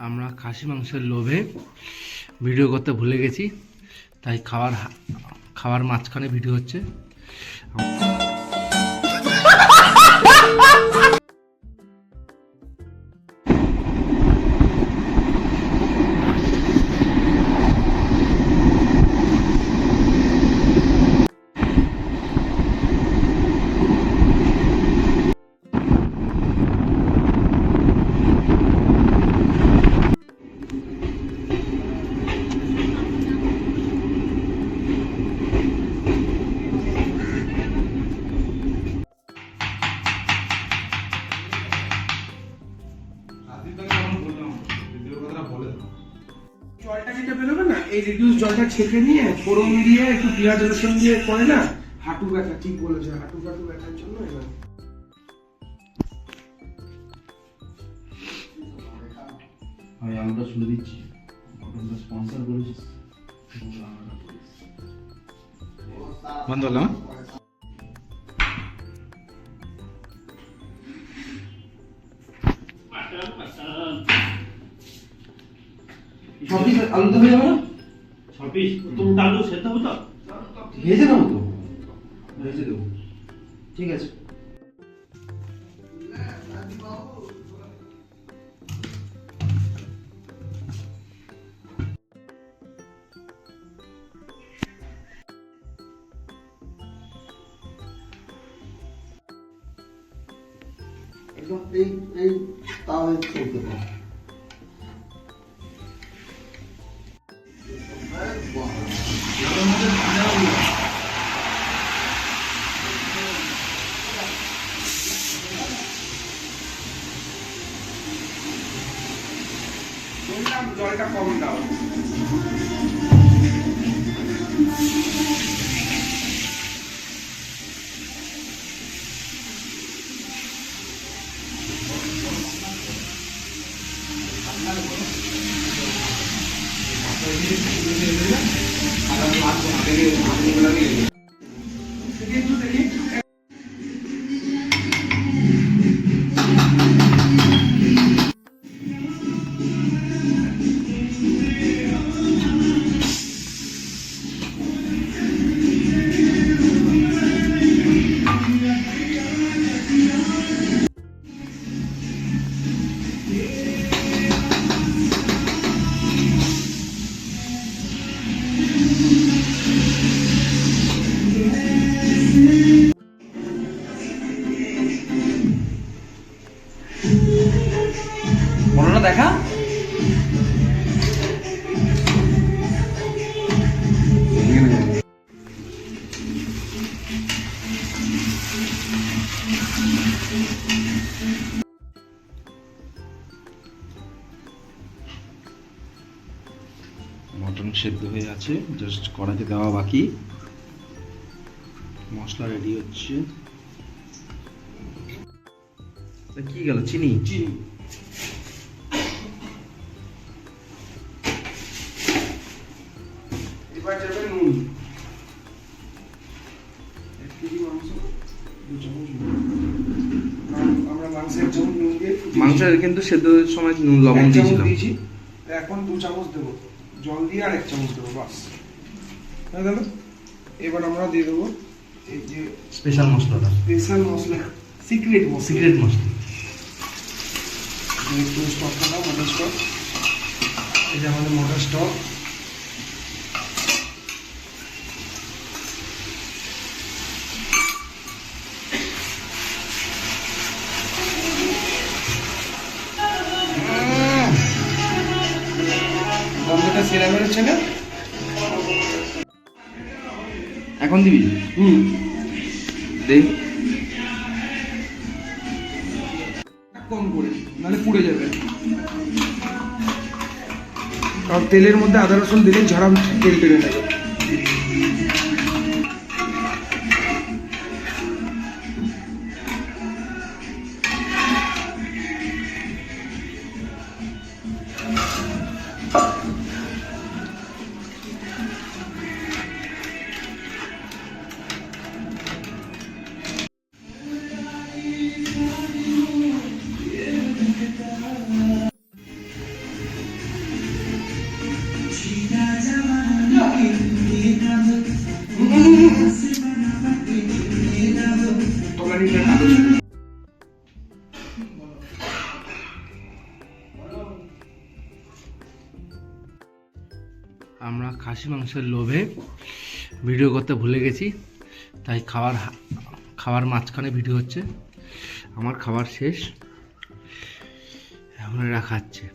আমরা খাসি মাংসের লোভে ভিডিও করতে ভুলে গেছি, তাই খাওয়ার মাঝখানে ভিডিও হচ্ছে। জলটা যেটা বেরোবে না, এই রিডিউস জলটা ছেঁকে নিয়ে ফোড়ন দিয়ে একটু পেঁয়াজ রসুন দিয়ে করে না, হাঁটু ব্যথা, ঠিক বলেছে, হাঁটু ব্যথার জন্য এবার আমি আলুটা শুনে দিচ্ছি, স্পন্সর করেছিস বন্ধ হলো। আলু তো হয়ে যাবে না? 6 পিস তুমি আলু সেদ্ধ হবে তো? ভেজে নেবো তো, ভেজে দেবো, ঠিক আছে। একদম এই তাও চলতে পারে। জলটা কম দাও। মনোটা দেখা মটন সেদ্ধ হয়ে আছে, জাস্ট কড়াইতে দেওয়া বাকি। মশলা রেডি হচ্ছে। কি গেল? চিনি চিনি এবার যাবে নুন। 1 কেজি মাংস 2 চামচ নুন। আমরা মাংসে 1 চামচ নুন দিয়ে মাংসের কিন্তু সেদ্ধর সময় নুন লবণ 1 চামচ দিয়েছিলাম। দিয়েছি, এখন 2 চামচ দেবো জল দিয়ে, আর 1 চামচ দেবো, বাস হয়ে গেল। এবার আমরা দিয়ে দেবো এই যে স্পেশাল মশলাটা, স্পেশাল মশলা, সিক্রেট সিক্রেট মশলা। একটু স্টকটা দাও, মটর স্টক। এই যে আমাদের মটর স্টক। গন্ধটা সেরা বেরোচ্ছে না? এখন দিবি? দে। কম করে, নাহলে পুড়ে যাবে। আর তেলের মধ্যে আদা রসুন দিলে ঝাড়া তেল টেনে নেবে। আমরা খাসি মাংসের লোভে ভিডিও করতে ভুলে গেছি, তাই খাওয়ার মাঝখানে ভিডিও হচ্ছে। আমার খাবার শেষ, এখন এরা খাচ্ছে।